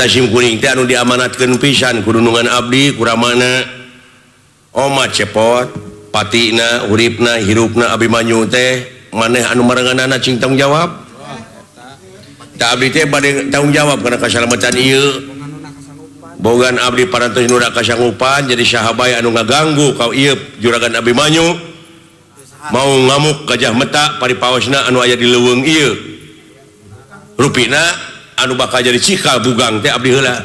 Tasim kuring teh anu diamanatkeun pisan ku dunungan abdi kuramana Oma cepot patina uripna hirupna Abimanyu teh maneh anu marenganana cing tanggung jawab tak abdi teh bade tanggung jawab kana kasalamatan ieu bogan abdi parantos nu da kasanggupan jadi sahabaya anu ngaganggu ka ieu juragan Abimanyu mau ngamuk gajah meta paripaosna anu aya di leuweung ieu rupina anu bakal jadi cikal bugang teh abdi heula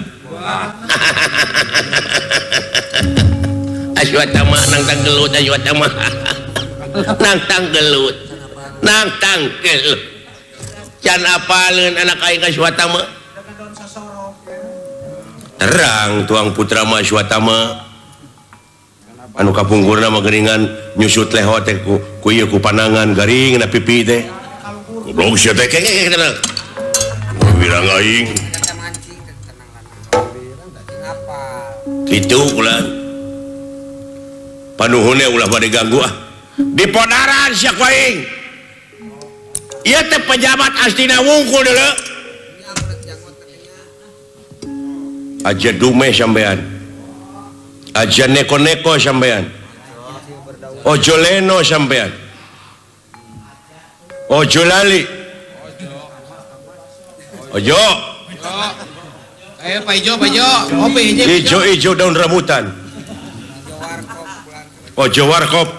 Aswatama nang tanggelut Aswatama nang tanggelut can apaleun anak aing Aswatama terang tuang putra mah Aswatama anu kapungkurna mah geuningan nyusut leho teh ku ieu ku panangan garing na pipi teh goblok sia teh keneh bilang aing kitu ulah panuhunnya ulah pada ganggu di podaran siak waing iya teh pejabat astina wungkul dulu aja dume sampean aja neko-neko sampean ojo leno sampean ojo lali ojo ayo Pak Ijo ijo daun rambutan ojo warkop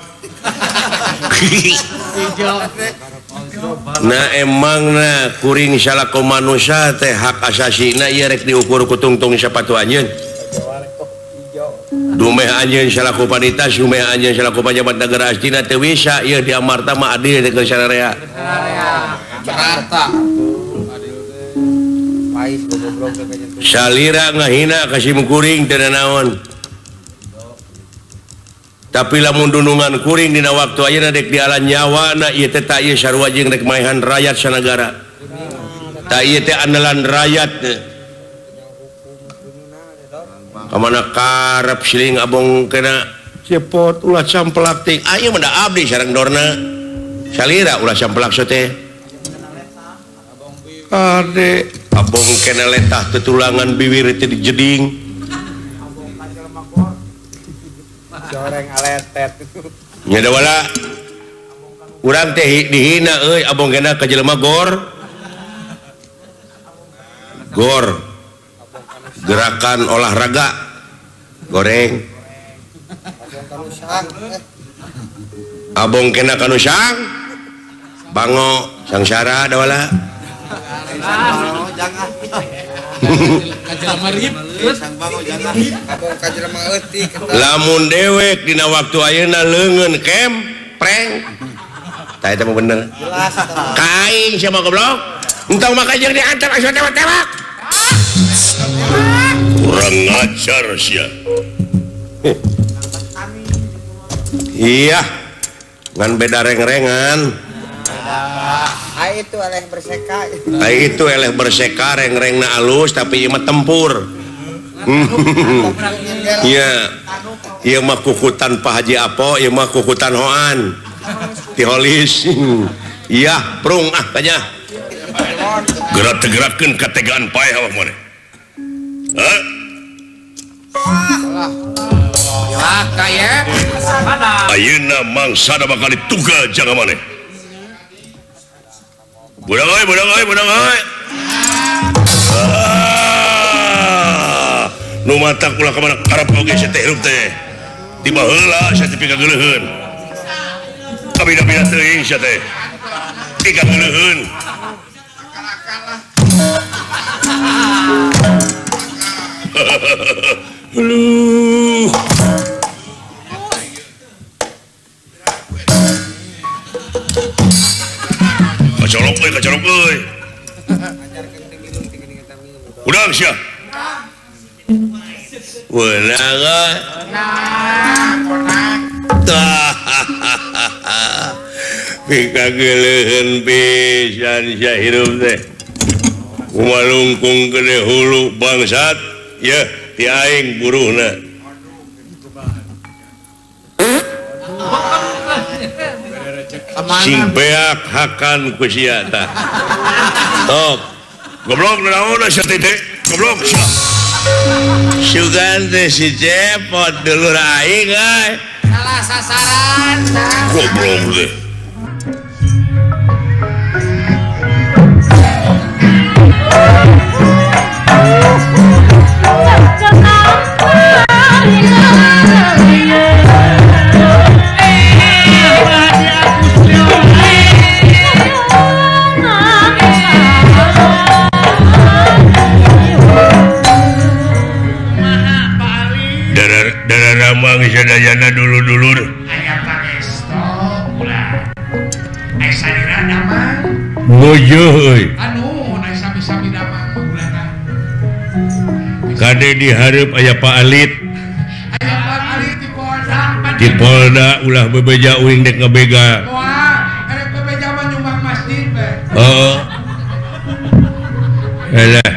nah emangna kuring salaku manusia teh hak asasina ieu rek diukur ku tungtung sapatu anjeun dumeh anjeun salaku panita dumeh anjeun salaku pejabat negara astina teu bisa ieu di amarta mah adil teh sararea salira ngahina kasim kuring teu naon tapi lamun dunungan kuring dina waktu ayeuna dek dialan nyawana ieu teh ta ieu sarua jeung rek maehan rakyat sanagara ta ieu teh andalan rakyat kamana karep siling abong kena cepot ulah camplak ting aya mah da abdi sareng dorna salira ulah camplak so teh ade abong kena letah tetulangan bibir teh dijeding goreng aletet nya da wala urang teh dihina euy abong kena ka jelema gor gerakan olahraga goreng abong kena kanu sang bango sangsara da wala lamun dewek dina waktu ayeuna leungeun kempreng tah eta mah bener kaing sama goblok entong maka jeung diantar asa tewak-tewak kurang ngajar sia iya ngan beda reng-rengan itu eleh berseka reng-rengna alus tapi ieu mah tempur iya mah kukutan Pak Haji Apo ieu mah kukutan hoan tiholis iya prung tanya gerak-gerakkeun kategaan paeh awak maneh ayeuna mangsana bakal dituga jangan maneh budang euy nu matak ulah ka mana karep oge sia teh hirup teh tiba heula sia teh pika geuleuheun kabina-bina teuing sia teh pika geuleuheun Aduh kacolok euy udang sia weunang pika geuleuheun pisan sia hirup teh kumalungkung gede hulu bangsat ya ti aing buruhna sing beak hakan ku sia tah top goblok naon sia teh goblok sugan teh si cepot dulur aing salah sasaran goblok deh Ramang sadayana dulu-dulur. Aya pangesto ulah. Ai salira damang. Ngojo euy. Anu naik sami-sami damang bulanna. Kade dihareup aya Pak Alit. Aya Pak Alit di Polda. Di Polda ulah bebeja uing dek ngabega. Wah, arek bebeja mah nyumbang masjid we. Oh. Alah.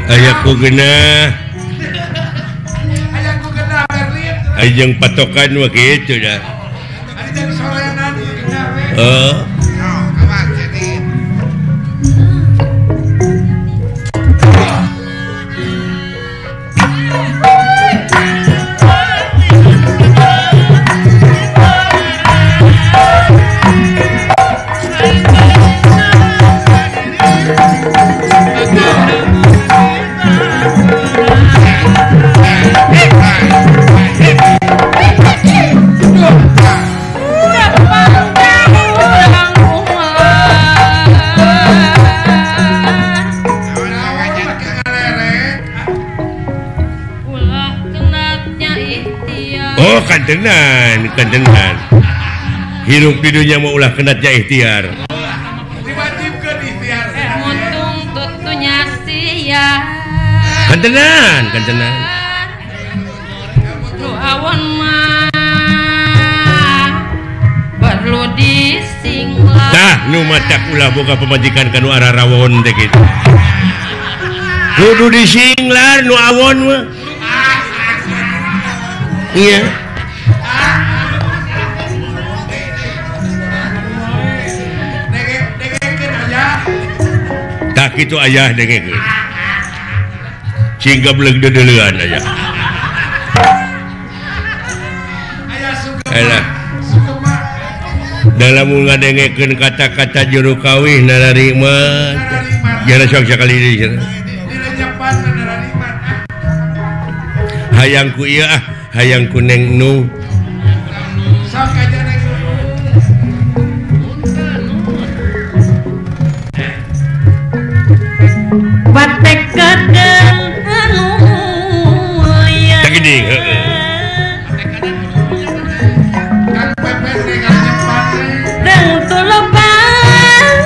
Ayaku genah Berlin. ajeng patokan mah kitu dah. Ari jadi sorenan ieu genah we. Oh. Awas jadi. Oh, kantenan. Hirup di dunia mau ulah kena ikhtiar. Diwajibkeun ikhtiar. Mutung tutunya sia. Kantenan. Lu awan mah perlu disinglah. Tah, nu matak ulah boga pemajikan kanu arah rawon teh kitu. Kudu disinglar nu awon mah. Iya. Dengekeun aya. Tak kitu ayah dengekeun. Singga beleg dedeleuan aya. Aya Alah. sukema. Dalam ngadengekeun kata-kata juru kawih nararima. Jana sok sakali deui. Dilejepan narariman. Hayangku ieu hayangku Neng Nu. Sok aja nek Batek kadang anu mulia. Tak gini, heeh. Kang Pepet dengan cepat. Deng tulupang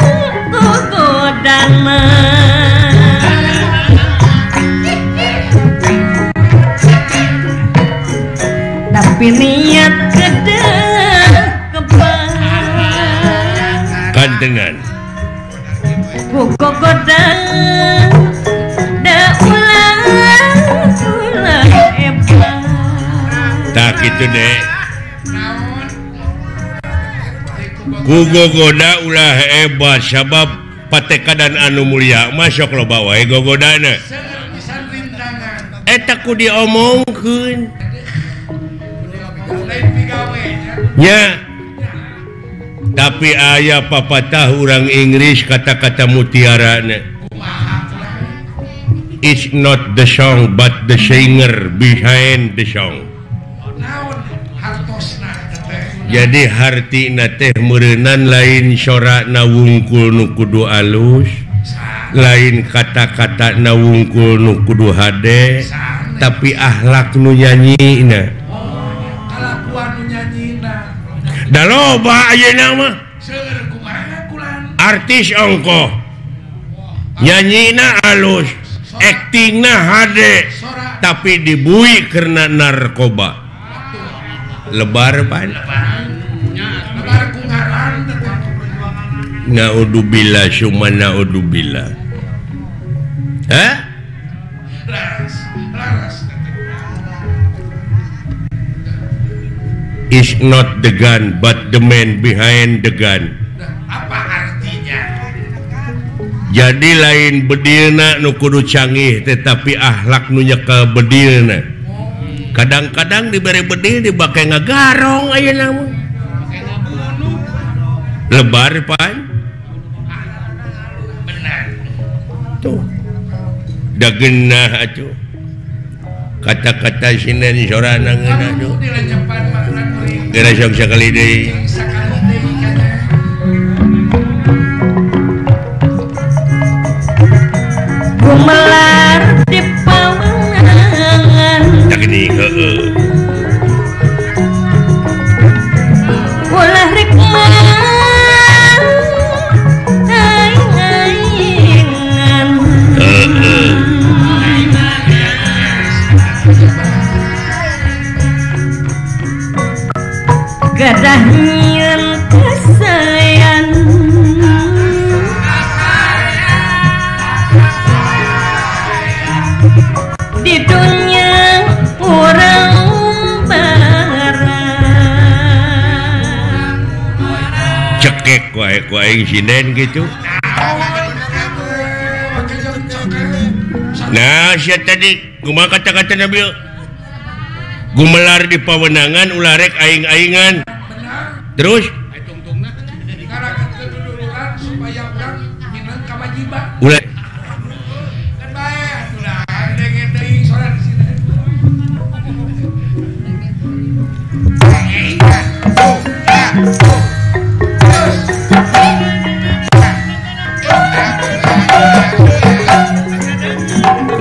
kugodana. Tapi niat gede kebal. Kantengan. Buku godang da ulang hebat. Tak kitu deh. Naon? Gogoda ulah hebat sabab patekadan anu mulia masuk lo bawa gogodana. Seueur pisan rintangan. Eta ku diomongkeun. Lain pigawe nya. Nya. Tapi aya papatah urang Inggris kata-kata mutiarana. It's not the song but the singer behind the song. Naon hartosna teh. Jadi hartina teh meureunnan lain sorakna wungkul nu kudu alus, lain kata-kata na wungkul nu kudu hade, tapi akhlak nu nyanyina. Kalakuan nu nyanyina. Da loba ayeuna mah. artis ongkoh nyanyina halus aktingna hade tapi dibui karena narkoba lebar pan naudzubillah summa naudzubillah is not the gun but the man behind the gun. Apa artinya? Jadi lain bedilna nu kudu canggih tetapi akhlak nu nyekel bedilna. Kadang-kadang diberi bedil dipakai ngagarong ayeuna mah. Lebar pan. Benar. Tuh. Da geunah atuh. Kata-kata sinen sorana ngeuna tuh. Gara sok sakali deui. Gumelar di pawangan Tak gini heeh. ulah rikman aing-aingan gadah nyieun kasayan di dunia orang barang Cekek wae ku aing sinen gitu. Nah, sia tadi kumaha kata-kata Nabi? Gumelar di pawenangan ulah rek aing-aingan. Terus supaya orang minang kewajiban. ulah Kan bae, udah dengen deui soran di sini.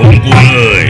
kumpul euy.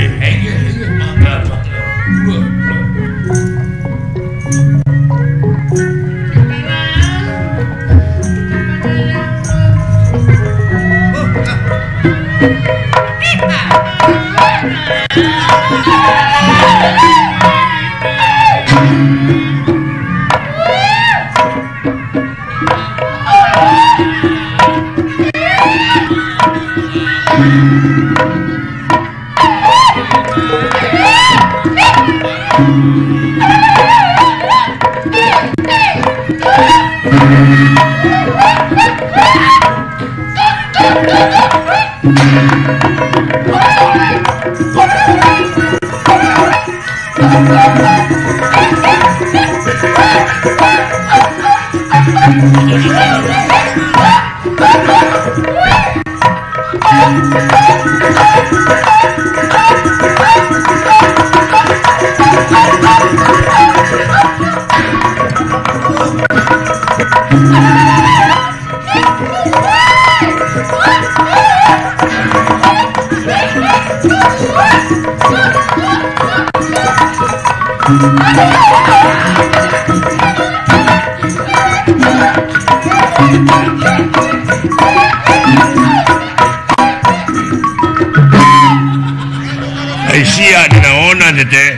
Sia dinaonan teh.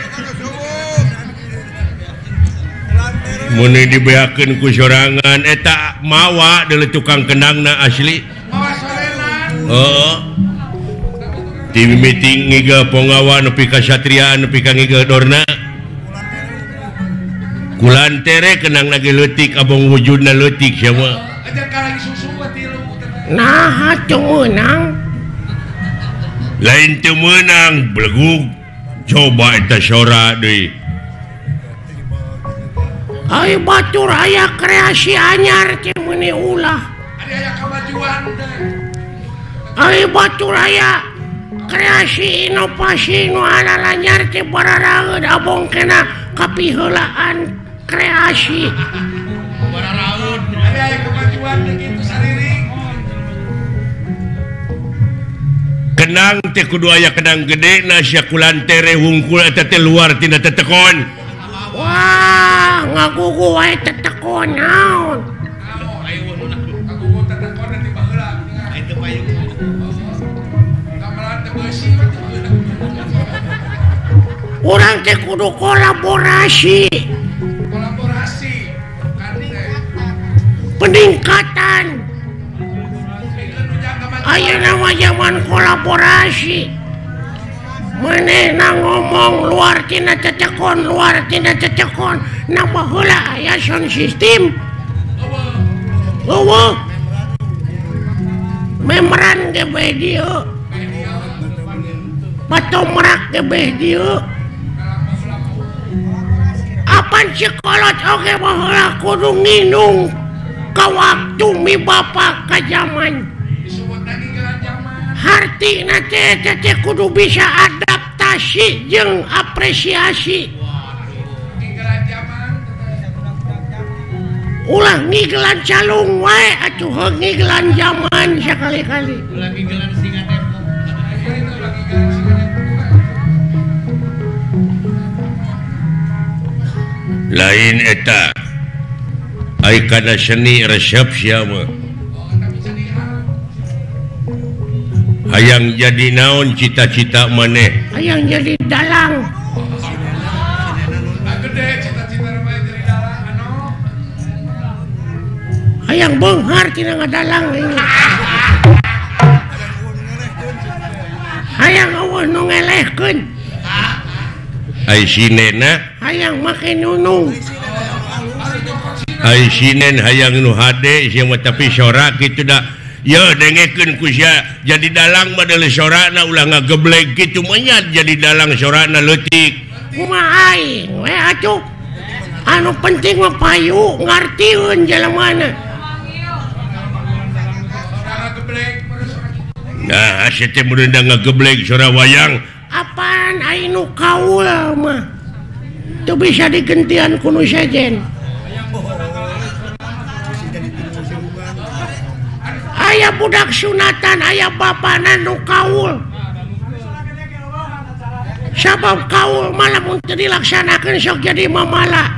Mun dibeakeun ku sorangan eta mawa deuleu tukang kenangna asli. Mawa sorelan. Heeh. Di meeting ngiga pongawa nepi ka satria nepi ka ngiga dorna. Kulantere kenang lagi leutik abong wujudna leutik sia mah. Aja kaleng susu tilu. nah atuh meunang Lain teu meunang belegug. Coba eta sora deui. ai batur aya kreasi anyar teh meuni ulah Ada aya kemajuan deh. ai batur aya kreasi inovasi nu anyar teh bararaeud abong kena kapiheulaan kreasi Ada aya kemajuan deh gitu sariring. Kenang teh kudu aya kenang gede na sia kulantere hungkul eta teh luar tina tetekon. wah ngagugu wae tetekon naon Urang teh kudu kolaborasi. Kolaborasi. Kan teh. Peningkatan. Ayeuna mah zaman kolaborasi. Manehna ngomong luar tina cecekon, nambah heula aya sound system. Eueuh. Memran ge bae dieu. Patomrak ge bae dieu. Apan cikolot oge mah heula kudu nginung ka waktu mi bapa ka zaman. Hartina teh kudu bisa adaptasi jeung apresiasi. Ulah ngiglan calung wae atuh ngiglan zaman sakali-kali. Ulah ngiglan singa tempo. Lain eta ai kana seni resepsi mah hayang jadi naon cita-cita maneh Hayang jadi dalang. Gede cita-cita mah jadi dalang anu. Hayang beunghar tina ngadalang ini. Hayang eueuh nu ngelehkeun. ai sinena Hayang make nunung. ai sinen hayang nu hade sia mah tapi sorak kitu da ya dengekeun ku sia jadi dalang badal sorakna ulah ngageblek kitu mah jadi dalang sorakna leutik Kumaha aing we atuh. Anu penting mah payu ngartieun jelemana. nah asa teh mun da ngageblek sora wayang Apaan aing nu kaul mah teu bisa digentian ku nu sejen. Aya budak sunatan, aya bapana nu kaul. Sabab kaul malah mun teu dilaksanakeun sok jadi mamala.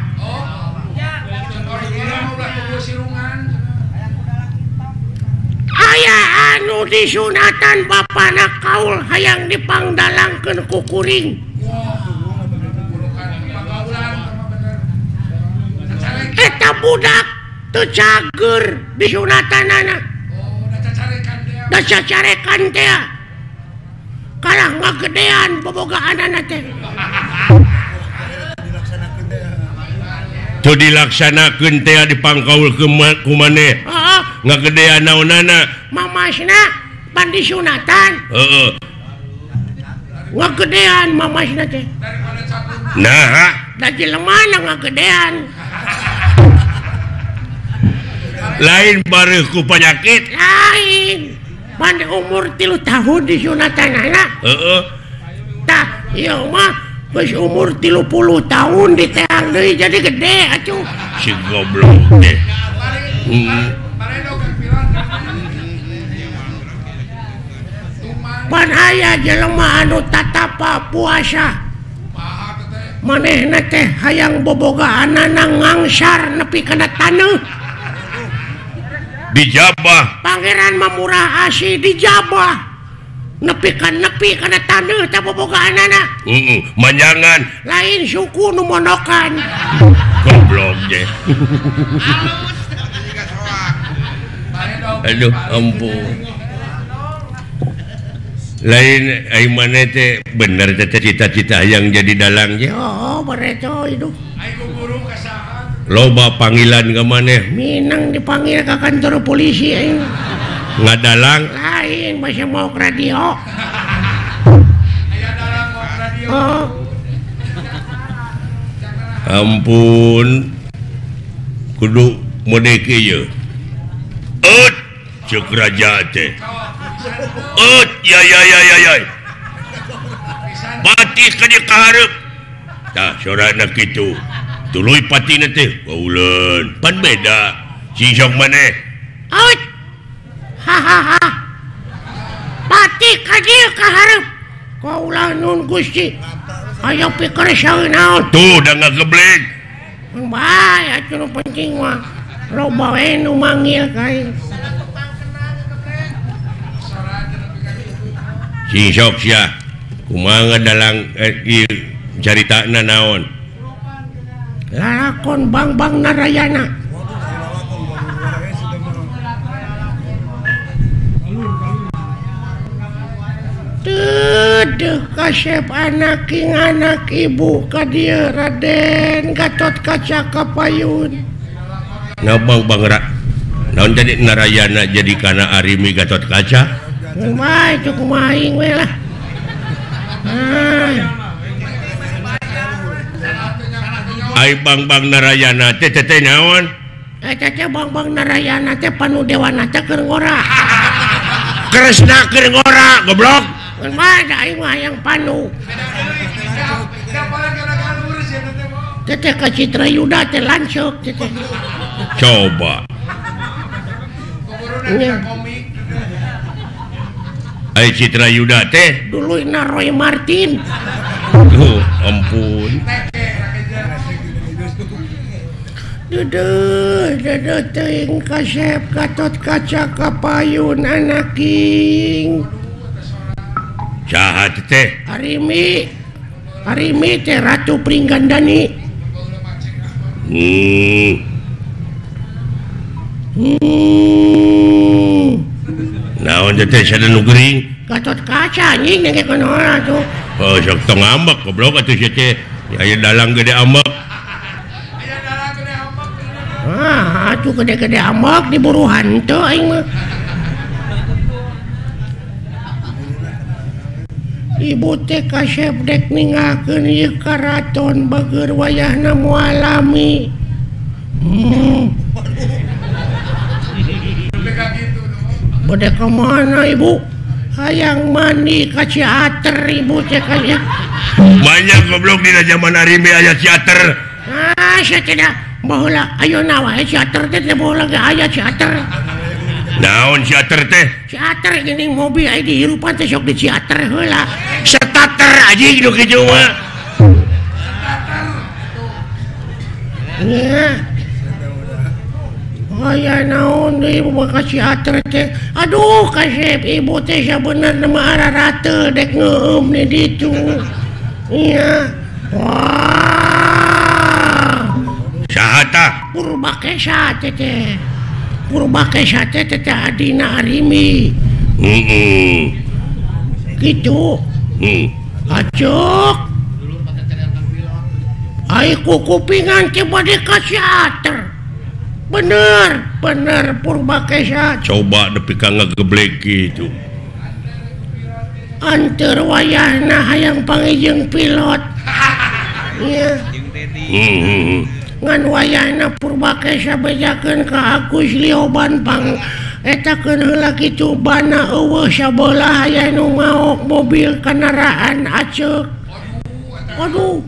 Aya anu disunatan bapana kaul hayang dipangdalangkeun ku kuring. Eta budak teu cager disunatanana. Da cacarekan teh. Kalah ngagedean bobogaanana teh. tu dilaksanakeun teh dipangkaul ku maneh Heeh, ngagedean naonana mamasna pan disunatan. heeh Ngagedean mamasna teh. nah Da jelemana ngagedean. lain bareuh ku penyakit Lain. Pan umur 3 tahun disunatanana. heeh Tah, ieu mah geus umur 30 tahun diteang deui jadi gede atuh. si goblok teh Pan aya jelema anu tatapa puasa. Manehna teh hayang bobogaanana ngangsar nepi kana taneuh. dijabah Pangeran Mamurah Asih dijabah nepi kana taneuh teh bobogaanana. manjangan Lain suku nu mondokan. goblok teh aduh ampun lain ai maneh teh bener teh cita-cita hayang jadi dalang ge Oh, bereco itu. loba panggilan ka maneh Minang dipanggil ke kantor polisi aing. ngadalang Lain masih mau ke radio. Oh, ampun kudu mode kieu ceuk raja teh ya batis ka dieu kahareup tah sorana kitu tuluy patina teh kauleun pan beda si sok maneh out. Hahaha. Pati ka dieu kahareup. Kaulah nun Gusti. Aya pikir saeunaon. tuh da ngageblek Bae atuh nu penting mah loba we nu manggil ka aing. si sok sia kumaha ngadalang ieu Caritana naon? Lalakon Bang Narayana. Teuh kasep anak ibu ka dieu Raden Gatot Kaca Kapayun. Bang naon jadi Narayana jadi kana Arimi Gatot Kaca? Kumaha itu kumaing we lah. Ai Bang Narayana teh naon? Teh Bang Narayana teh Panu Dewana teh keur ngora. Kresna keur ngora goblok. Kumaha aing mah yang Panu. Teh ka Citra Yuda teh lanceuk teh. Coba. Ai Citra Yuda teh Duluina Roy Martin. Ampun. Duduh teuing kasep Gatot Kaca Kapayun anaking. Saha teh? Arimi teh Ratu Pringgandani. Naon teh sada nu geuring? Gatot Kaca anjing nengke kunaon atuh. Oh, sok tong ambek goblok atuh sia teh. Aya dalang gede ambek. Atuh gede-gede ambek diburu hanteu aing mah. Ibu teh kasep dek ningakeun ieu karaton bageur wayahna moal alami. Bade ka mana ibu? Hayang mandi ka Ciater ibu teh kaya. Banyak goblok dina zaman Arimi aya Ciater. Sia teh dah baheula ayeuna wae Ciater teh baheula ge aya Ciater. Naon Ciater teh? Ciater geuning mobil aya di hirupan teh sok di Ciater heula. Starter anjing nu kitu mah. Nya. Aya naon deui boga Ciater teh. Aduh kasep ibu teh sabenerna mah ararate dek ngeueum di ditu. Iya. Wah. Saha tah? Purbakesa teh. Purbakesa teh adina Arimi. Gitu. Acok. Ai kupingan teh bade ka Ciater. Bener Purbakesa. Coba nepi ka ngageblek gitu. Anteur wayahna hayang pangijeng pilot. Iya. Ngan wayahna Purbakesa bejakeun ka Agus Lioban pang etakeun heula kitu bana eueuh sabelah aya nu ngaok mobil kendaraan aceuk. Aduh,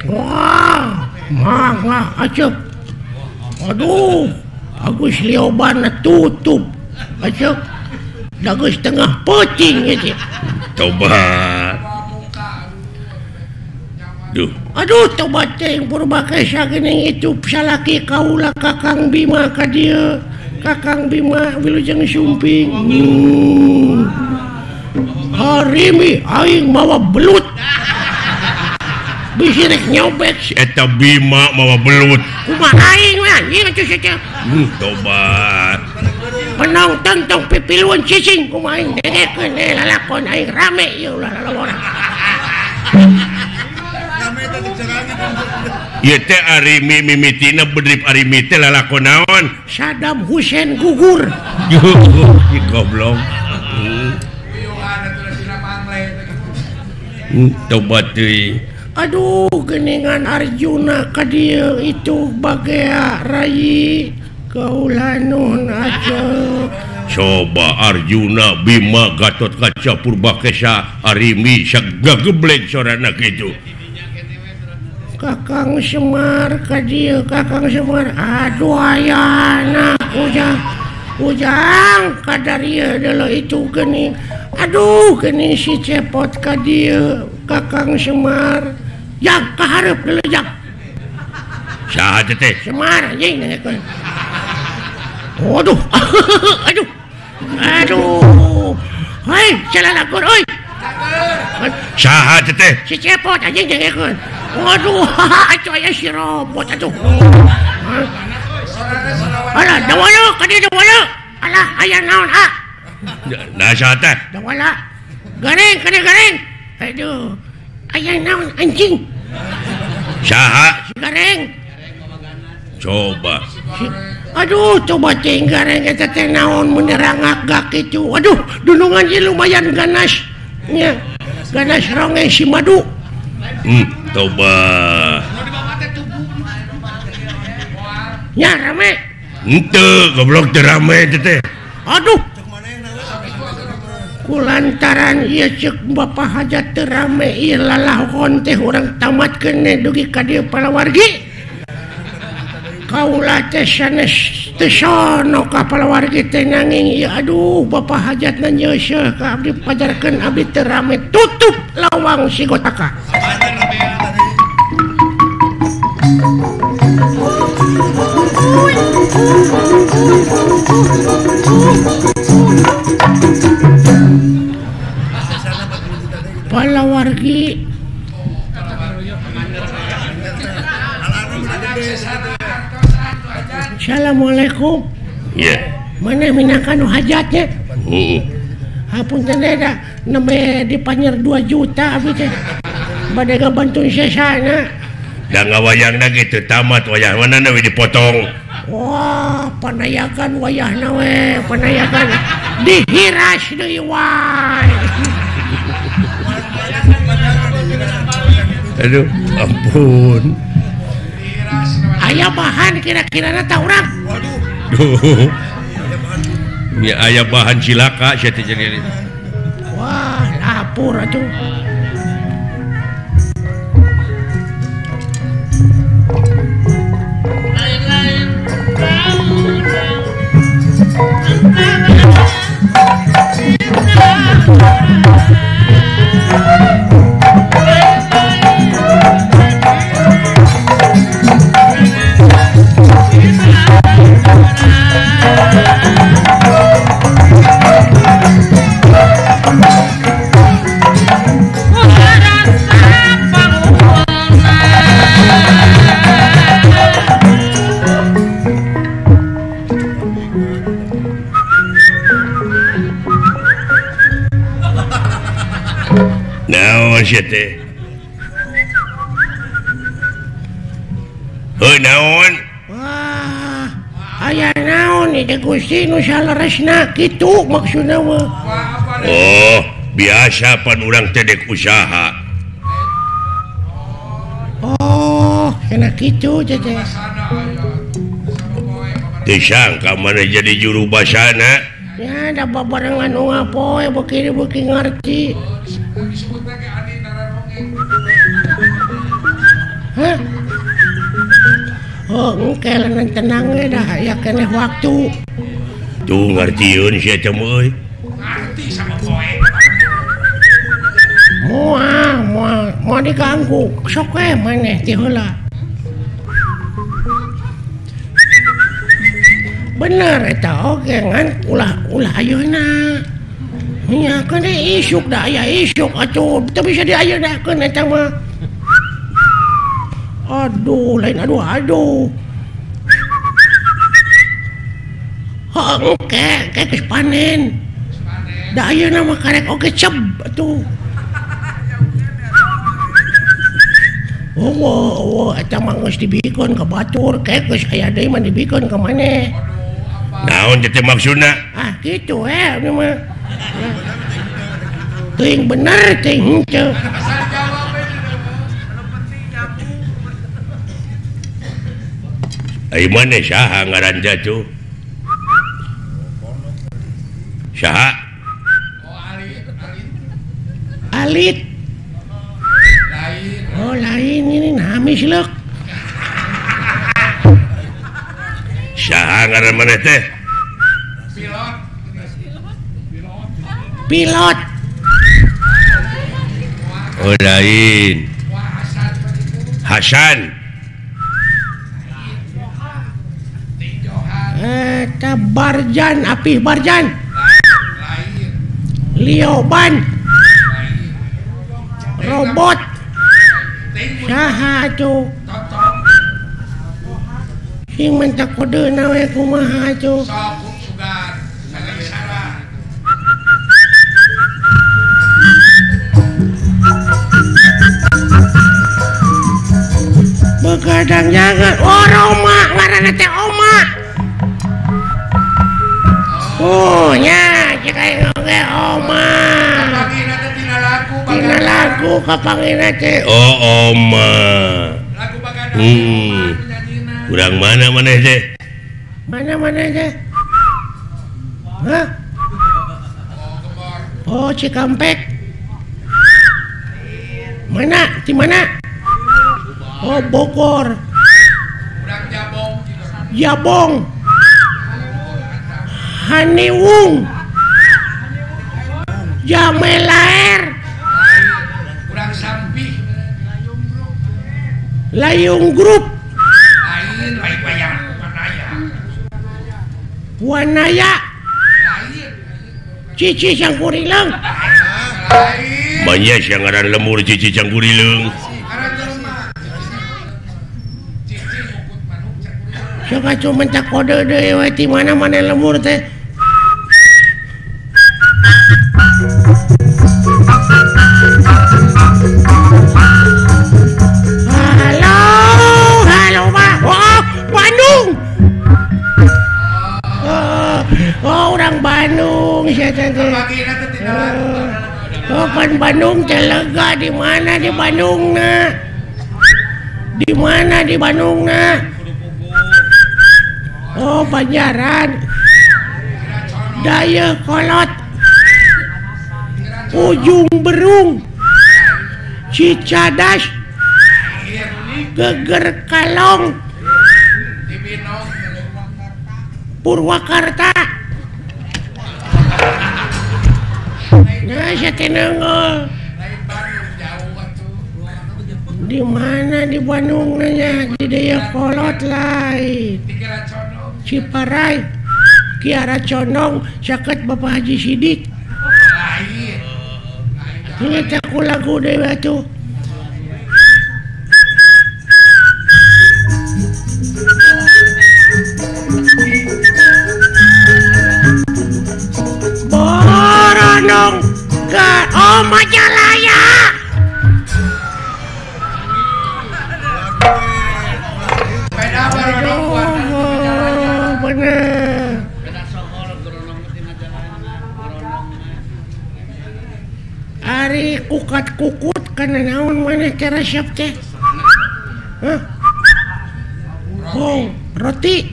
wah, aceuk. Aduh, Agus Lioban tutup aceuk. Da geus tengah peuting ieu. Tobat. Aduh tobat teh Purbakesa geuning itu salaki kaula Kakang Bima ka dieu. Kakang Bima wilujeng sumping. Arimi aing mawa belut. Bisi rek nyobet. Eta Bima mawa belut. Kumaha aing mah anjing atuh sia. Tobat. Penonton tong pipiluan cicing kumaha aing dedekeun lalakon aing rame ieu ulah lalawara. Ieu teh Arimi mimitina bedrip Arimi teh lalakon naon? Saddam Hussein gugur. Ih goblok. Tobat deui. Aduh geuningan Arjuna ka dieu itu bagea Rai kaula nuhun aceuk. Coba Arjuna, Bima, Gatot Kaca, Purbakesa, Arimi sagageblek sorana kitu. Kakang Semar ka dieu Kakang Semar. Aduh ayana ujang kadarieu deuleu itu geuning. Aduh geuning si cepot ka dieu Kakang Semar. Yang kaharep deuleu jak. Saha teh? Semar anjing nengekeun. Waduh. Aduh. Hei, salah lakon euy. Saha teh? Si Cepot anjing dengekeun. Waduh, atuh aya si robot atuh. Alah, dawala, ka dieu dawala. Alah, aya naon ah? Nah, saha teh? Dawala. Gareng, ka dieu gareng. Aduh. Aya naon anjing? Saha? Si gareng. Coba. Aduh, coba cing gareng eta teh naon mun nerangak kitu. Aduh, dunungan ieu lumayan ganas. Nya. Ganas ronge si madu. Coba. Ya rame. Henteu, goblok teu rame teh. Aduh. Kulantaran ieu ceuk Bapak hajat teu rame ieu lalahkon teh urang tamatkeun dugi ka dieu palawargi. Kaula teh sanes teu sono ka palawargi teh nanging ieu aduh Bapak hajatna nyeuseuh ka abdi pajarkeun abdi teu rame tutup lawang si Gotaka. Palawargi Assalamualaikum. Ya. Mana minakan hajatnya? Hapunten da nembe dipanyer 2 juta abdi teh. Bade ngabantuin sesana. Da ngawayangna gitu tamat wayah manana we dipotong. Wah, panayakan wayahna we, panayakan dihiras deui wae. Aduh, ampun. Aya bahan kira-kira tah urang. Duh. Ya aya bahan cilaka sia teh jadi. Wah, lapur atuh. Teh. Heuh naon? Wah, aya naon ieu Gusti nu saleresna kitu maksudna mah. Oh, biasa pan urang teh dek usaha. Oh, cenah kitu teh. Teu sangka mana jadi juru basana. Ya, da babarengan nu ngapoe beuki ngarti. Hah? Oh, engke lanan tenang we dah aya keneh waktu. Tuh ngartieun sia teh euy. Ngarti sama poe. Moal diganggu. Sok we maneh ti heula. Bener eta oge ngan ulah ayeuna. Nya kan isuk da aya isuk atuh teu bisa diayeuna eta mah. Aduh, lain aduh. Oke, geus panen. Da ayeuna mah karek oge ceb atuh. Oh, eta mah geus dibikeun ka batur, geus aya deui mah dibikeun ka maneh. Naon teh maksudna? Ah, kitu anu mah. Teuing bener teuing henteu. Ai maneh saha ngaranna tuh? Saha? Alit. Oh, lain ini namis leuk. Saha ngaran maneh teh? Pilot. Oh lain. Hasan. Eta Barjan, Apih Barjan. Lioban. robot saha atuh sing mentak kodena we kumaha atuh sok sugar salah isyarat begadang jangan Roma ngaranna teh Oma nya cek aing oge Oma kapangina teh tina lagu tina lagu kapangina teh Oma lagu bagadang penyanjina kurang mana teh mana teh hah oh Cikampek mana di mana oh Bogor urang jabong Jabong Haniwung Jamelaer urang sampih Layung Grup lain bayang Wanaya lain Cici Sangkurileung lain banyak yang ngaran lemur cici cangkurileung karena jelema cici ukut manuk cangkuri sok atuh mentak kode deui we ti mana lemur teh halo Pak oh Bandung oh orang Bandung sia teh kapangina teh tina lagu oh kan Bandung teh lega di mana di Bandungna di mana di Bandungna oh Banjaran Daya Kolot Ujung Berung Cicadas Geger Kalong Cibinong Purwakarta nah saya tenengol lain Bandung jauh atuh di mana di Bandung nanya di Daya Kolot lain pikiran condong Ciparai Kiara Condong sakit Bapak Haji Sidik lain ini aku lagu dewa tuh Boronong ke Majalaya beda barodong buat oh bener Ari kukat-kukut kana naon maneh teh resep teh hah oh roti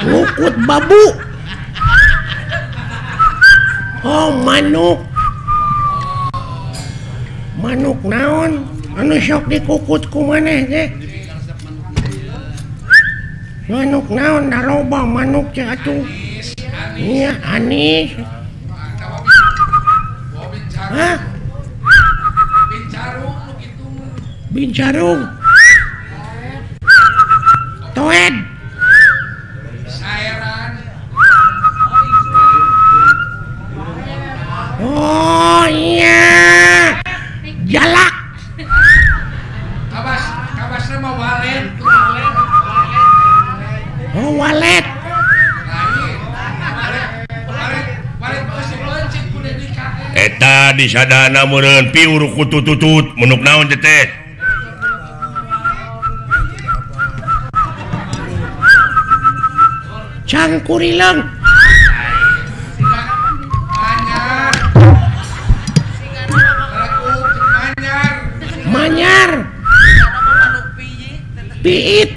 lukut babu oh manuk naon anu sok dikukut ku maneh teh manuk naon naroba manuk teh atuh iya anis hah bincarung toed Sairan oh iya jalak kabasna mah walet oh walet walet geus dilencit ku dedika eta di sadana meureun piur ku tututut menuk naon teh Cangkurileung Manyar Manyar Piit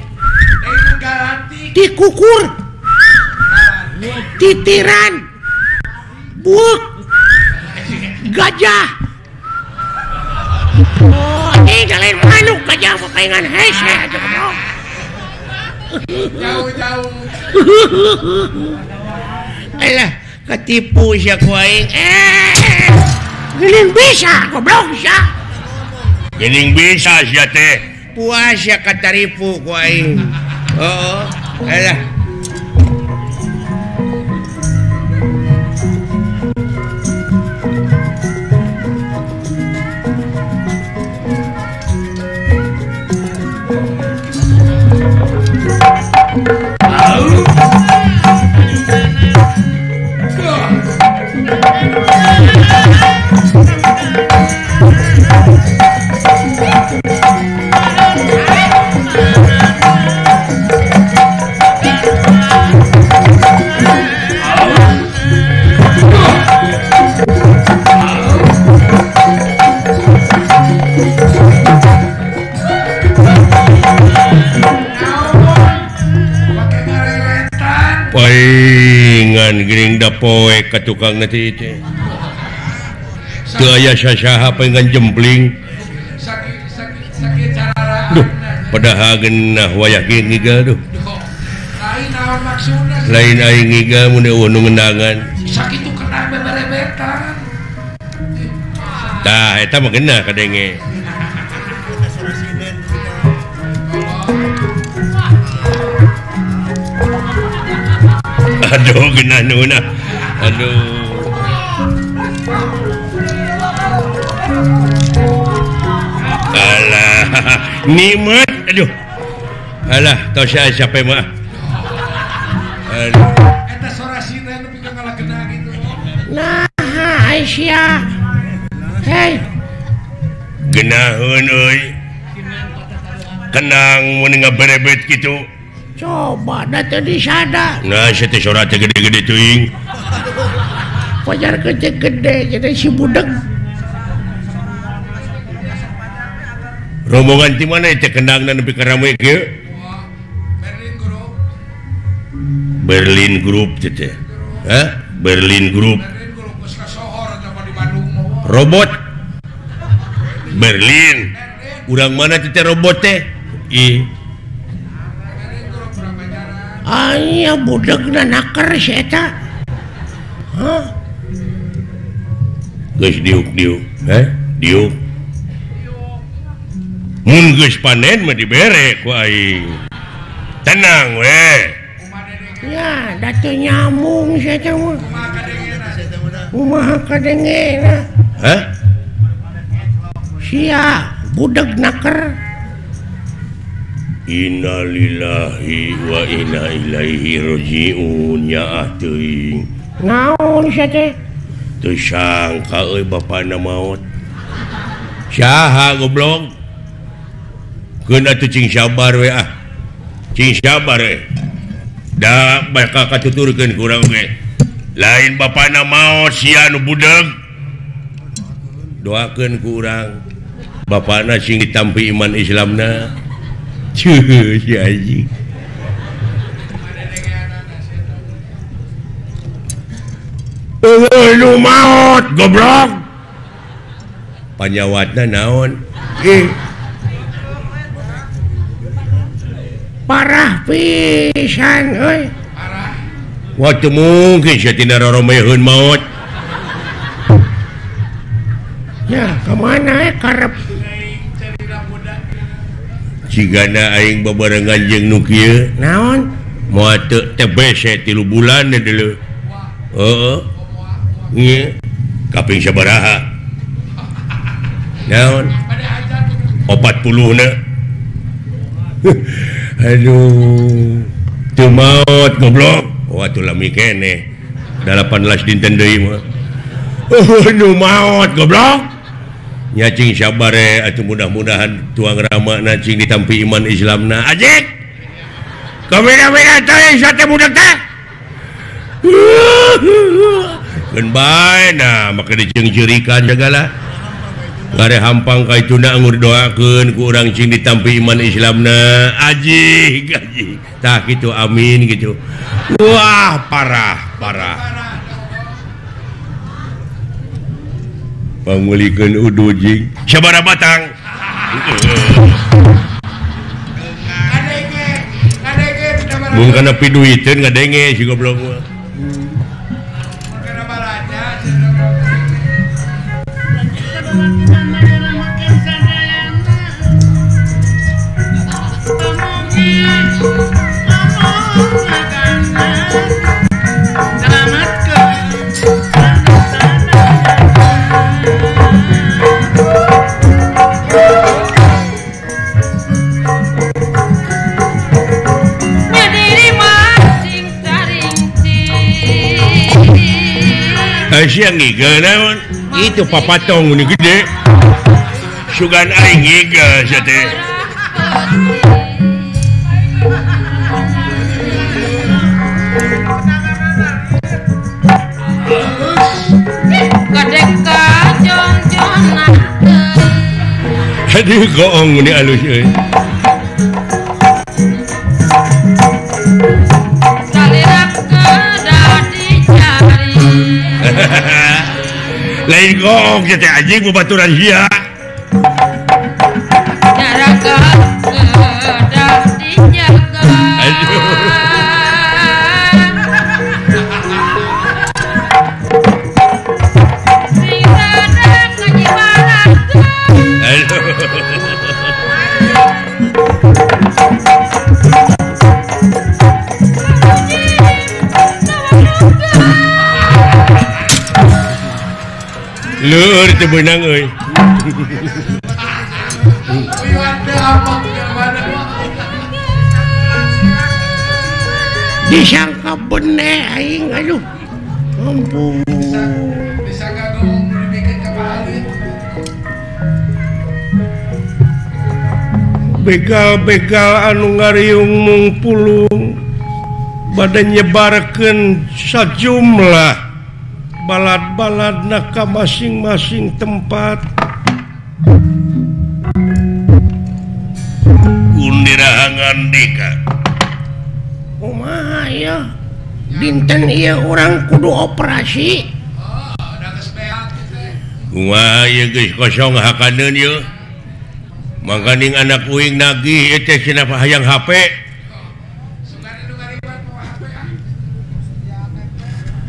Tikukur Titiran Buuk Gajah oh ini kalian manuk gajah papaingan hese aja bro jauh-jauh alah ketipu siya ku aing geuning bisa goblok sia geuning bisa sia teh puas ya kataripu ku aing alah palingan gering da poe ka tukang nanti teh teu aya sasaha pengen jempling sakit cara duh padahal geunah wayah kieu ngigal duh lain naon maksudna lain aing ngigal mun eueuh nu ngendangan sakitu kena beberebetan tah eta mah geunah kadenge aduh geunah nuna aduh alah nikmat aduh alah tau siapa mah aduh eta sorasina nu pika ngalakeuna gitu Nah Aisyah hei geunaheun euy tenang mun ngaberebet kitu coba da teu disada nah saya teh sorat teh gede-gede teuing pajar gede-gede jadi si budeg rombongan ti mana teh kendangna nepi ka rame kieu Berlin Group Berlin Group teh hah Berlin Group geus ka sohor apa di Bandung mah robot Berlin urang mana teh robot teh ih aya budegna naker si eta hah geus diuk-diuk diuk mun geus panen mah dibere ku aing tenang we ya da teu nyambung si eta mah kumaha kadengena hah sia budeg naker innalillahi wa inna ilaihi rajiun nya teuing naon sia teh teu sangka euy bapana maot saha goblok keun atuh cing sabar we cing sabar we da bakal katuturkeun ku urang ge lain bapana maot sia nu budeg doakeun ku urang bapana sing ditampi iman Islamna cuh si anjing lu maut goblok panyawatna naon parah pisan euy waktu mungkin saya tidak roromeheun maut ya kemana karep cigana aing babarengan jeung nu kieu naon moal teu TBC 3 bulan dulu heeh nya kaping sabaraha naon 40 na aduh teu maot goblok watuh lami keneh 18 dinten deui mah nu maot goblok nya cing sabar atuh mudah-mudahan tuang ramana cing ditampi iman Islamna ajek kabeda-beda teh sate budak teh geun bae nah maka dijeung-jeurikan segala ngare hampang ka ituna ngur doakeun ku urang cing ditampi iman Islamna ajik tah kitu amin gitu wah parah pangulikeun udu jing sabaraha batang mun kana piduiteun ngadenge si goblok mah siang ngigal naon itu papatong ini gede sugan aing ngigal sia teh aduh goong ini alus euy lain gong teh anjing babaturan sia Jaraga kedah dijaga. Sing sadar kajibaratkeun. Lur teu beunang euy. Disangka bene aing aduh. Ampun. Disangka ngomong dibikin kepalin. Begal-begal anu ngariung mung pulung bade nyebarkeun sajumlah balad-baladna ka masing-masing tempat. Undirahangan dika. Kumaha ya? Dinten ieu urang kudu operasi. Udah kesbeak teh. Kumaha ieu geus kosong hakaneun ieu. Mangkaning anak uing nagih ieu teh cenah hayang HP. Sugan nu ngaribat bawa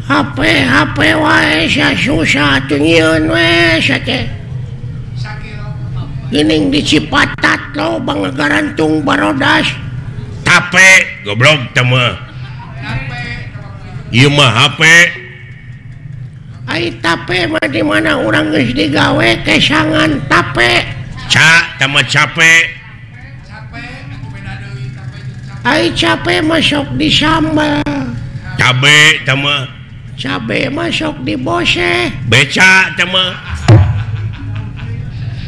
HP HP wae sia susah atuh nyieun we sia teh. sakit. Geuning di Cipatat lo Bangagarantung Barodas. Tape goblok teh mah. Ieu mah HP. Ai tape mah di mana urang geus digawe kesangan tape. Ca teh mah capek. Capek atuh beda deui capek jeung capek. Ai cape masuk di sambal. Cabe teh mah. Cabe masuk di bose. Beca teh mah.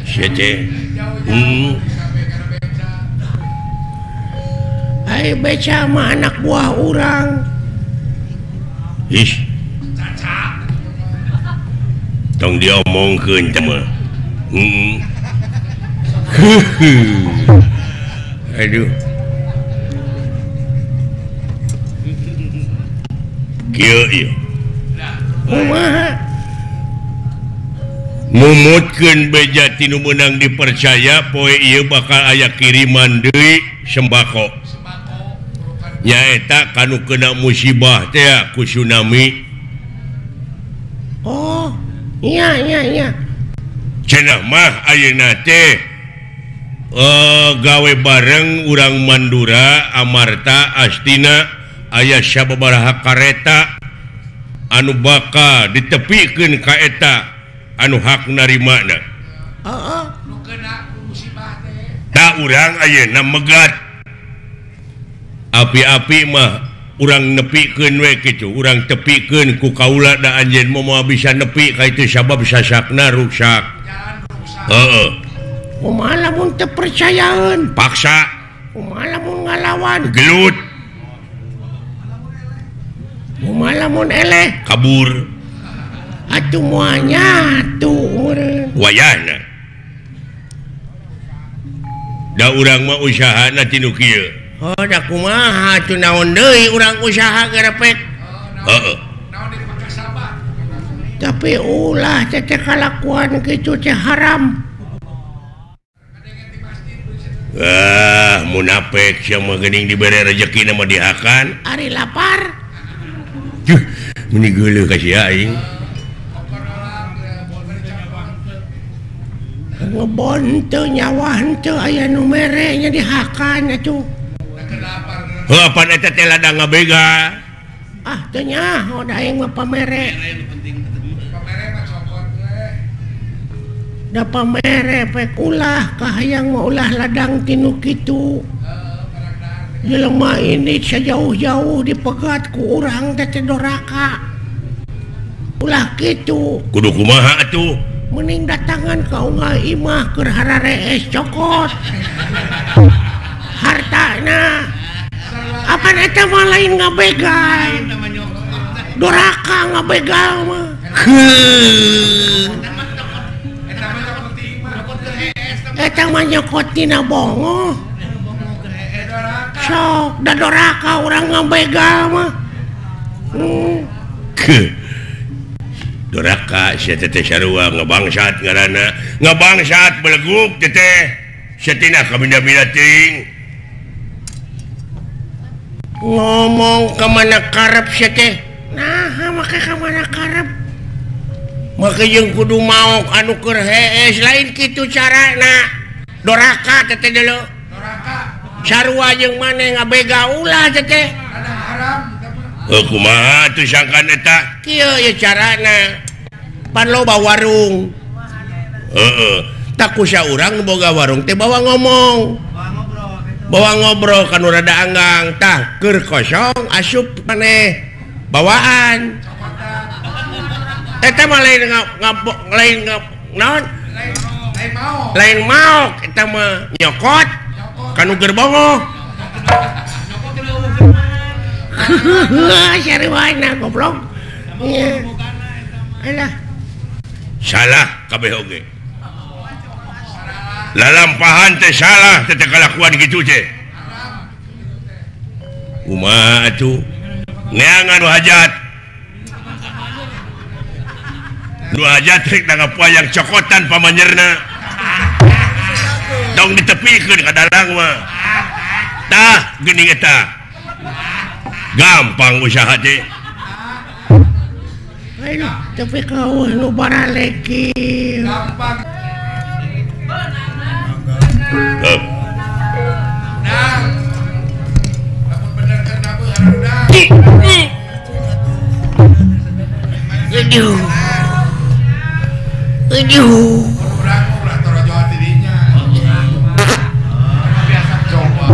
Sia teh. Ai beca mah anak buah urang. Ish. Tong diomongkeun teh mah. Aduh. Kieu ieu. Kumaha? Mumutkeun beja tinu meunang dipercaya poe ieu bakal aya kiriman deui sembako. Nyaeta kanu kena musibah teh ku tsunami. Oh, iya. Cenah mah ayeuna teh gawe bareng urang Mandura, Amarta, Astina aya sababaraha kareta anu bakal ditepikeun ka eta anu hak narimana. Heeh. Nu kena musibah teh. Da urang ayeuna megat. Api-api mah urang nepikeun we kitu, urang tepikeun ku kaula da anjeun moal bisa nepi ka itu sabab sasakna rusak. Jalan rusak. Heeh. Kumaha lamun teu percayaeun? Paksa, Kumaha lamun ngalawan? gelut, Kumaha lamun eleh? kabur, Atuh moal nyatu meureun. wayahna. Da urang mah usahana tinu kieu. Oh, da kumaha atuh naon deui urang usaha garepek. Heeh. Naon dipakai sabar. Tapi ulah teh kalakuan kitu teh haram. Munafik sia mah geuning dibere rezeki mah dihakan. Ari lapar. Juh, meni geuleuh ka sia aing. Ngebon teu nyawah teu aya nu mere nya dihakan atuh. Heuh apan eta teh ladang ngabega. Ah teu nya, da aing mah pamere. Pamere mah cokot we. Da pamere pek ulah kahayang mah ulah ladang tinu kitu. Jelema ini sejauh-jauh dipegat ku urang teh doraka. Ulah kitu. Kudu kumaha atuh? Mending datangan ka unggal imah keur harare es cokot. Hartana. Apa eta mah lain ngabegal. Doraka ngabegal mah. Eta mah nyokot tina bongo. Sok da doraka urang ngabegal mah. Doraka sia teteh sarua ngabangsat ngaranna ngabangsat beleguk teteh satina kabinda-binda ting ngomong kemana karep sia teh nah make kemana karep make jeung kudu maok anu keur hees lain kitu carana doraka teteh dulu sarua jeung maneh ngabega ulah teteh ada haram kumaha tuh sangkan eta kieu ya carana pan loba warung tak kusa urang boga warung teh bawa ngomong bawa ngobrol kan rada anggang tah keur kosong asup maneh bawaan eta mah lain naon lain mau eta mah nyokot kanu keur bongo sariwana goblok iya alah salah kabeh oge lalampahan teh salah teh kalakuan kitu teh kumaha atuh neangan nu hajat rek nangapayang cokotan pamanyerna dong ditepikeun ka dalang mah tah geuning eta gampang usaha teh ayo tapi kau nu baraleki gampang eh nah lamun bener keur nabuh hareudah aduh urang ulah torojoan dirinya biasa coba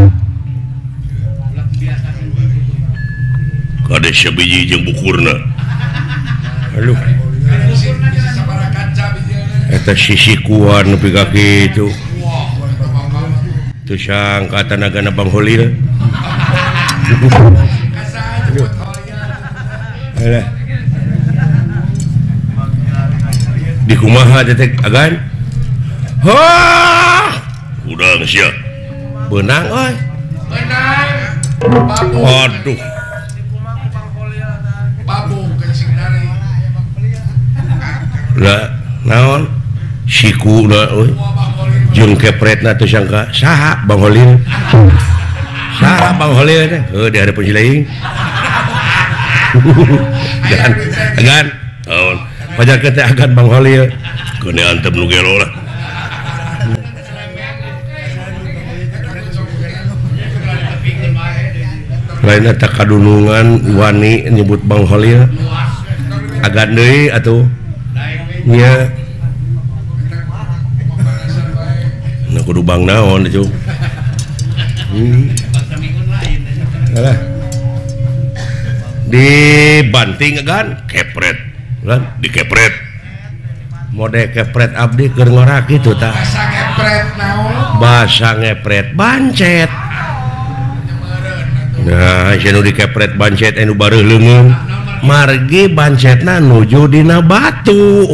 kade sabiji jeung bukurna aduh sabaraha kaca bijana eta sisikuan nepi ka kitu teu sangka tanagana Bang Holil kasa aja buat hoya alah di kumaha detek agan hah udang sia beunang euy benang babu aduh babu kencing dari lah naon siku da euy jeung kepretna teu sangka saha Bang Holil saha Bang Holil teh di hadapan Cileing agan naon pajar teh agan Bang Holil kene antep nu gelo lah lain eta kadunungan wani nyebut Bang Holil agan deui atuh nya nah kudu bang naon itu alah dibanting kan kepret kan dikepret mode kepret abdi keur ngorak kitu tah kasa kepret naon bahasa ngepret bancet nah anu dikepret bancet anu bareuh leungeun margi bancetna nuju dina batu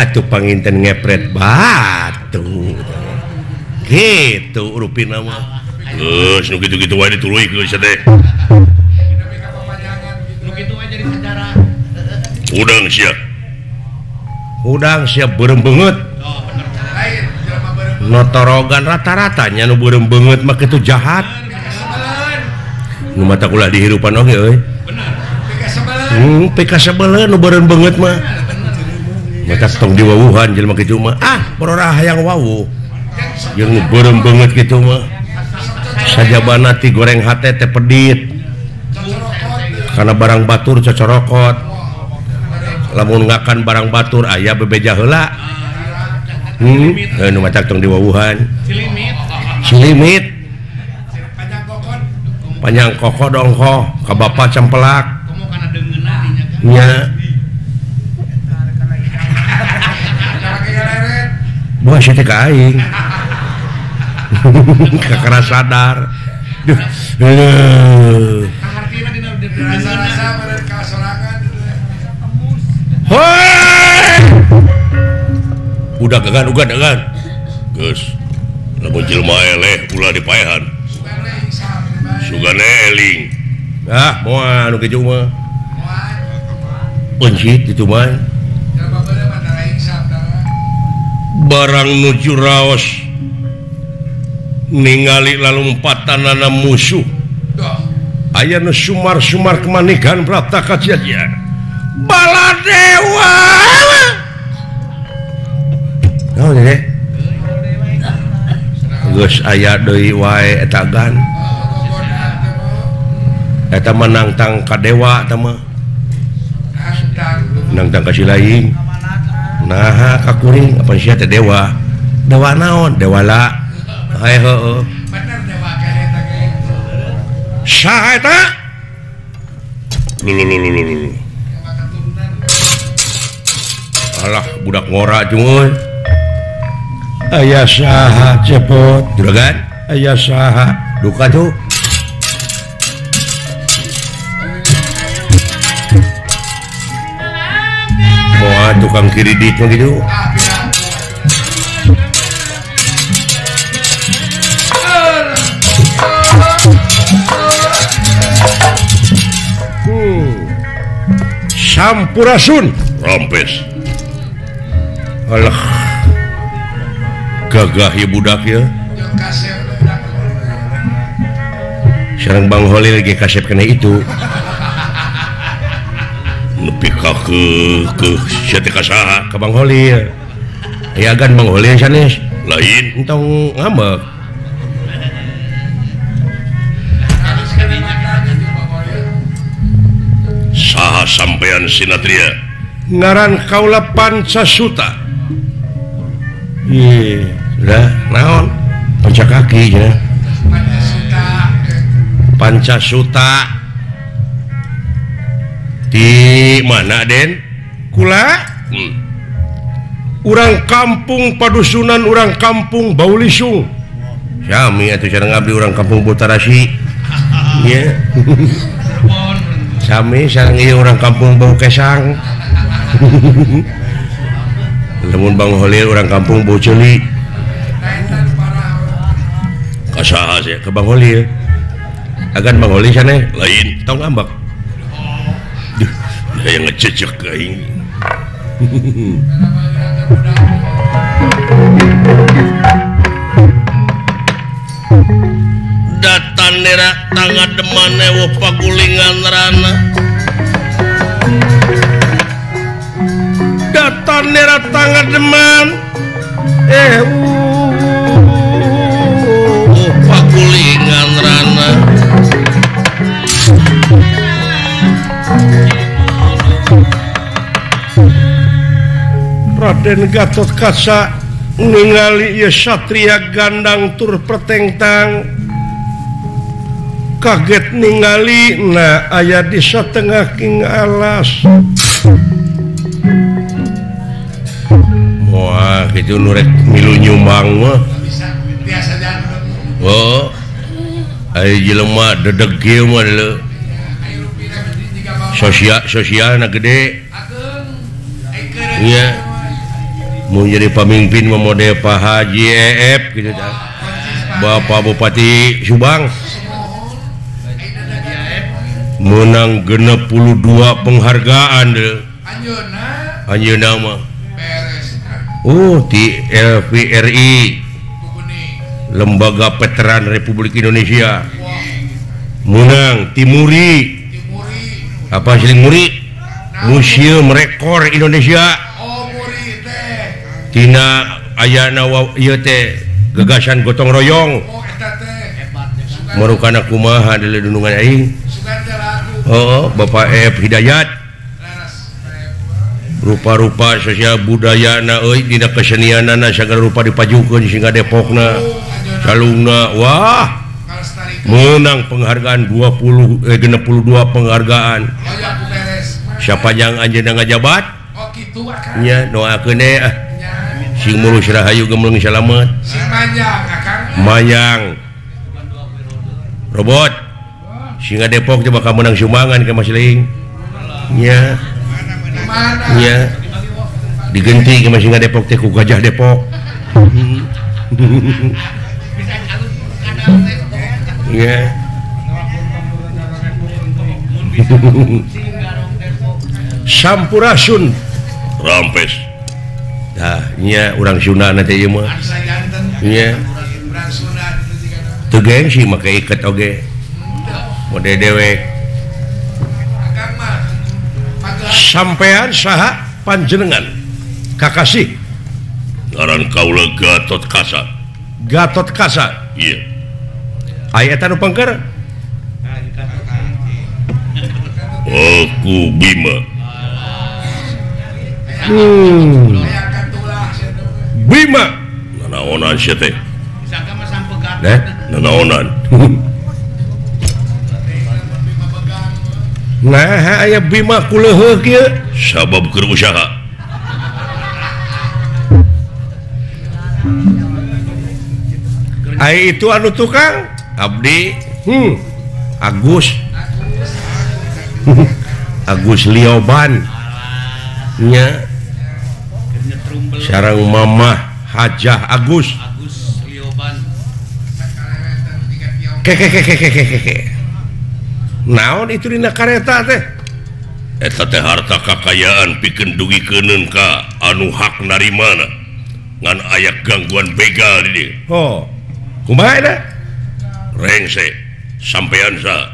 atuh panginten ngepret batu gitu rupina mah geus nu kitu-kitu wae dituluykeun sia teh udang sia beureum beungeut lain jelema beureum notorogan rata-ratanya nu beureum beungeut mah kitu jahat nu mata kulah dihirupan oge euy pika sebeleun nu beureum beungeut mah mata tong diwawuhan jelema kitu mah porora hayang wawuh jeung nu beureum beungeut kitu mah sajabana ti goreng hate teh pedit karena barang batur cocorokot lamun ngakan barang batur aya bebeja heula nu macak tong diwawuhan cilimit panjang koko dongko ka bapa cempelak nya buah sih teh ka aing kakara sadar rasa-rasa beureum kasorangan hoi udah gagan geus lamun jelema eleh ulah dipaehan sugane eling moal anu kitu mah pencit itu mah barang nuju raos ningali lalu patanana musuh aya nu sumar-sumar kemanikan prapta kajajan Baladewa oh deh geus aya deui wae eta gan eta menang tang ka dewa eta mah nang kasih lain nah kakuring apa sia teh dewa naon dewala hae heueuh saha eta lu alah budak ngora cungun aya saha cepot juragan aya saha duka tuh wah tukang kredit mah gitu Sampurasun rompes alah gagah ya budak ya sareng Bang Holil ge kasep kena itu nepi ka ke sia teh ka saha ka Bang Holil aya gan Bang Holil sanes lain entong ngambek saha sampean sinatria ngaran kaula Pancasuta iya udah naon panca kaki ya Pancasuta di mana Den kula urang kampung padusunan urang kampung Baulisung sami atuh sareng abdi urang kampung Butarasi ya sami sareng ieu urang kampung Bau Kesang lamun Bang Holil urang kampung Bau Ceuli kasaha sia ke Bang Holil agan Bang Holil sana lain tong ngambek aya ngececek aing datan nera tangga demane wo pagulingan rana datan nera tangga deman pagulingan rana Raden Gatot Kaca ningali ieu satria gandang tur pertengtang kaget ningali nah aya di satengah king alas wah kitu nu rek milu nyumbang mah oh aya jelema dedeg kieu mah leuh sosialna gede iya mau jadi pemimpin model Pak Haji EF gitu dah Bapak Bupati Subang menang 62 penghargaan deh anjeunna mah di LVRI Lembaga Veteran Republik Indonesia menang Timuri apa sih Muri Museum Rekor Indonesia tina ayana ieu teh gagasan gotong royong marukana kumaha di dunungan aing Bapak F Hidayat rupa-rupa sosial budayana euy dina kesenianana sagala rupa dipajukeun sehingga Depokna calungna wah menang penghargaan 62 penghargaan siapa yang anjeunna ngajabat nya doakeun sing mulus rahayu gemulung salamet mayang robot singa Depok coba kamu menang sumbangan ke Masling nya nya digenti ke singa Depok teh ku Gajah Depok nya Sampurasun rampes nya orang Sunda nanti ieu mah nya teu gengsi make iket oge mode dewek sampean saha panjenengan kakasih ngaran kaula Gatot Kasa. Gatot Kasa Iya. aya eta nu pangker Aku Bima. Bima Nanaonan sia teh? nah Nanaonan. nah aya Bima kuleuheuk kieu Sabab keur usaha. aya itu anu tukang Abdi Agus Agus Lioban nya sareng Mamah Hajah Agus keke naon itu dina kareta teh Eta teh harta kakayaan pikeun dugikeun ka anu hak narimana ngan aya gangguan begal di dieu. oh kumaha eta Rengse sampean sa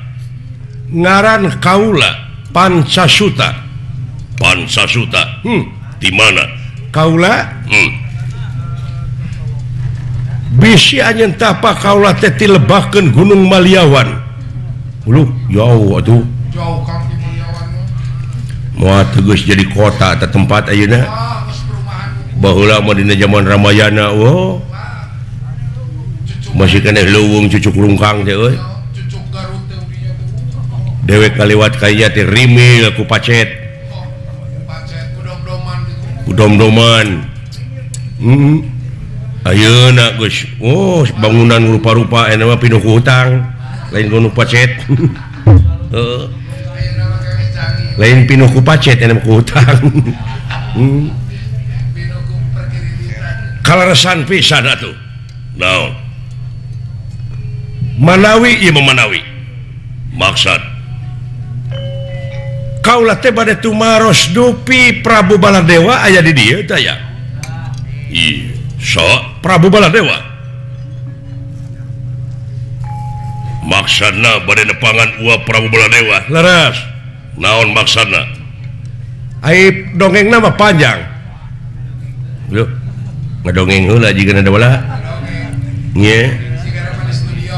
ngaran kaula Pancasuta Pansasuta. Di mana? kaula Hmm. bisi anjeun tapa kaula teh ti lebahkeun Gunung Maliawan uluh jauh atuh jauh Kang di Muliawan moal tegas jadi kota atau tempat ayeuna geus perumahan baheula mah dina zaman Ramayana masih kena leuweung cucuk lungkang teh euy cucuk Garut teh dinya tuh dewek kaliwat kaya teh rimil ku pacet pacet kudom-doman gitu udom-doman ayeuna geus bangunan rupa-rupa ena mah pinuh ku hutang lain gunung pacet heeh ayeuna mah geus canggih lain pinuh ku pacet ena ku hutang pinu ku perkiriritan kaleresan pisan atuh Naon? Manawi Ieu memanawi. Maksud kaula teh bade tumaros dupi Prabu Baladewa aya di dieu teh ya iya. So, Prabu Baladewa maksudna bade nepangan uap Prabu Baladewa. leres Naon maksudna? ai dongengna mah panjang yuk ngadongeng heula jigana da bala nya sigara mah di studio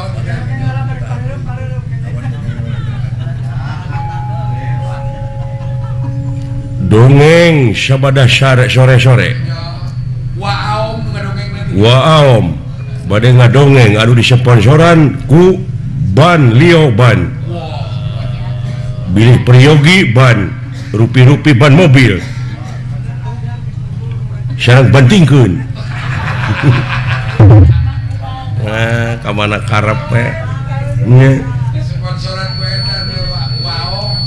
dongeng sabada sore-sore Waaom ngadongeng nanti Waaom bade ngadongeng anu disponsoran ku Ban Lio Ban bilih Priyogi Ban rupi-rupi ban mobil sareng bantingkeun nah kamana karep we nya sponsoran ku eta teh Waaom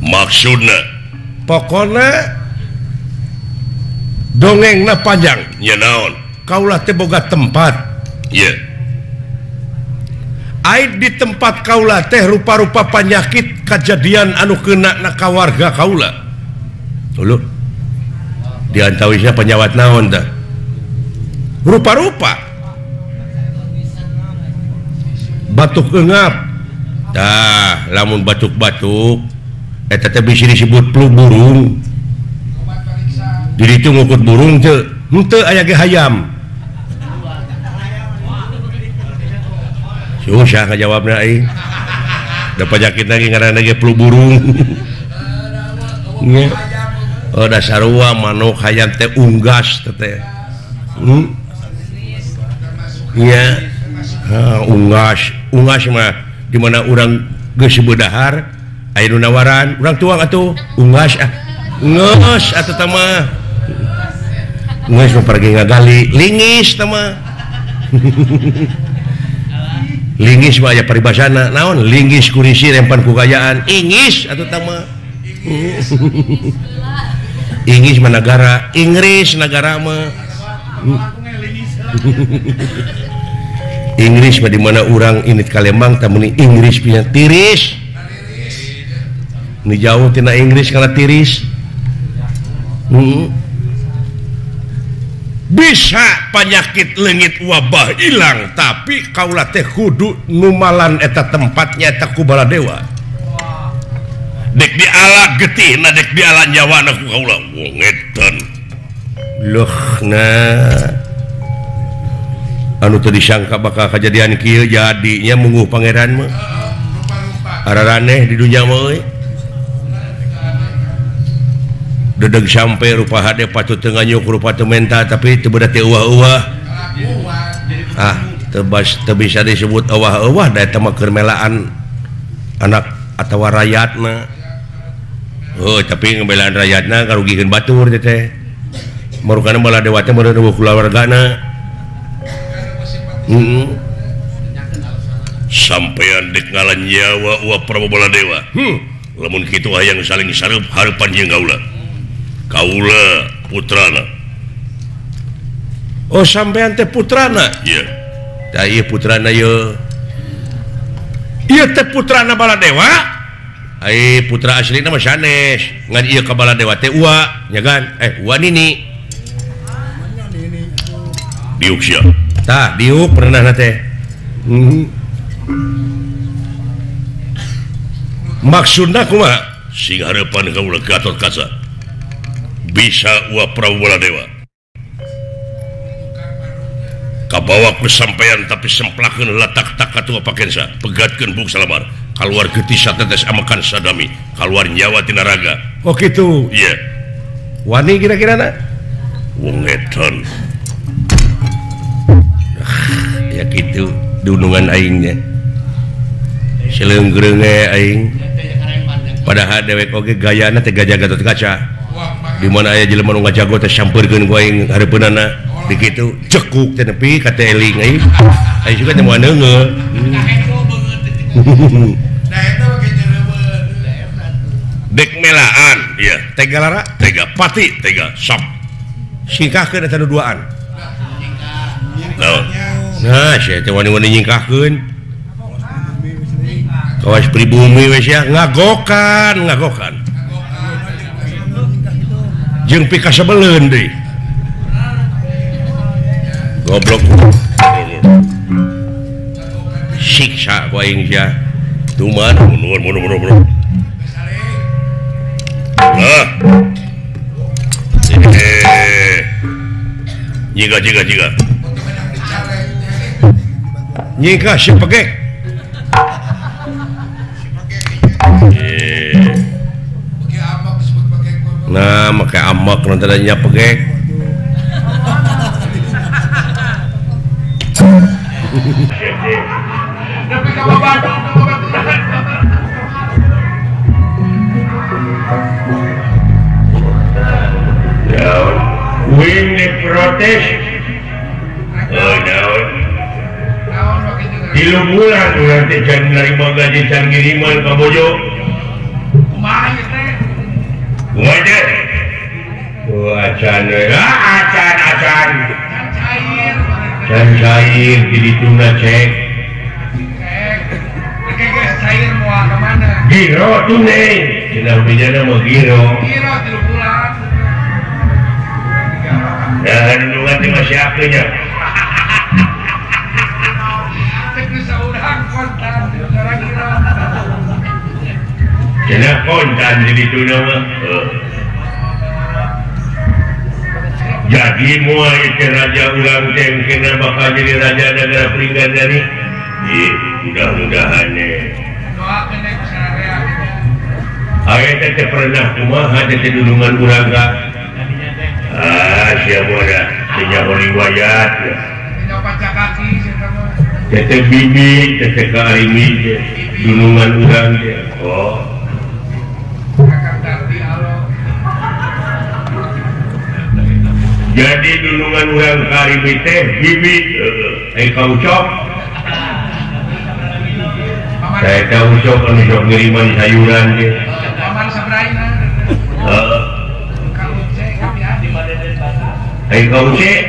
Maksudna pokona dongengna panjang nya naon? kaulah teh boga tempat Iya. ait di tempat kaula teh rupa-rupa penyakit kejadian anu kena na kawarga kaula dulu diantawisnya penyawat naon dah rupa-rupa batuk engap dah lamun batuk-batuk eta teh bisa disebut flu burung obat periksa di ditu ngukut burung teu henteu aya ge hayam susah ngajawabna ai da penyakit lagi ngaranna ge flu burung nya oh da sarua manuk hayam teh unggas teh nya unggas mah di mana urang geus beudahar aya nu nawaran urang tuang atuh unggas ngeus atuh tah mah ngeus mah pergi ngagali lingis tah mah linggis mah aya paribasana naon linggis kurisi rempan kukayaan ingis atuh tah mah ingis mah negara Inggris negara mah Inggris mah di mana urang init Kalembang tah meni Inggris punya tiris ini jauh tina Inggris karena tiris. Bisa penyakit leungit wabah hilang, tapi kaula teh kudu numalan eta tempatnya eta ku Baladewa. Dek diala getihna, dek diala nyawana ku kaula. Ngeten. Loh nah. Anu teu disangka bakal kejadian kieu jadinya munguh pangeran mah. Araraneh di dunya mah euy. Dedeg sampai rupa hade patut teu nganyuk rupa teu menta tapi teu beuda teh euwah-euwah. Teu bisa disebut euwah-euwah da eta mah keur melaan anak atawa rakyatna. Oh, tapi ngebelaan rakyatna karugikeun batur teh. Marukana Baladewa teh meureun eueuh kulawargana. Sampean dek ngalan nyawa uap Prabu Baladewa. Lamun kitu hayang saling sareup hareupan jeung kaula. Kaula putrana. Oh, sampean teh putrana? Iya. Da ieu putrana ieu. Ieu teh putrana Baladewa? Ai putra aslina mah sanes. Ngan ieu ka Baladewa teh Uwa, nya kan? Uwa Nini. Diuk sia. Tah, diuk pernah teh. Maksudna kumaha? Sing hareupan kaula Gatot Kaca. Bisa uap Prabu Baladewa kabawa ku sampean tapi semplakeun latak tak katua pakensa pegatkeun buk salamar kaluar getih satetes amakan sadami kaluar nyawa tina raga. Oh gitu. Iya. Wani kira-kira na wong edan ya gitu dunungan aingnya seleunggereung aing padahal dewek oge gayana teh gajah Gatot Kaca. Di mana aya jelema nu ngajago teh sampeurkeun ku aing hareupeunana dikitu cekuk teh nepi ka teh eling aing juga teh moal neungeul. Dek melaan ieu tega lara tega pati tega sok singkahkeun eta nu duaan. Nah sia teh wani-wani nyingkahkeun kawas pribumi we sia ngagokan jeung pika sabeleun deui goblok siksa ku aing sia tuman mun jiga nyika si pegek nah make amak nanti adanya pegek Wing protes daun di bulan nanti jangan nerima gaji can kiriman ke bojo acan can cair jadi tuna cek giro tunai cenah bijana mah giro dan nungan di masih akunya cenah kontan jadi tuna mah jadi mual itu raja ulang teng kena bakal jadi raja negara peringgan dari mudah-mudahan ayat teh pernah kumaha teh dulungan urang ka siapa dah senyawa riwayat teteh bibi teteh karimi dulungan urang oh jadi dulungan urang karimi teh bibi kau cok saya tahu cok anu sok ngiriman sayuran dia kau cek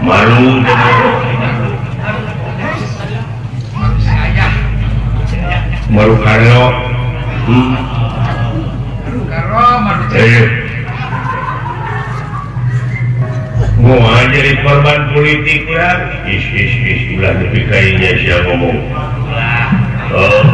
malu Marukarno mau jadi korban politik lah ulah lebih kayaknya siapa ngomong oh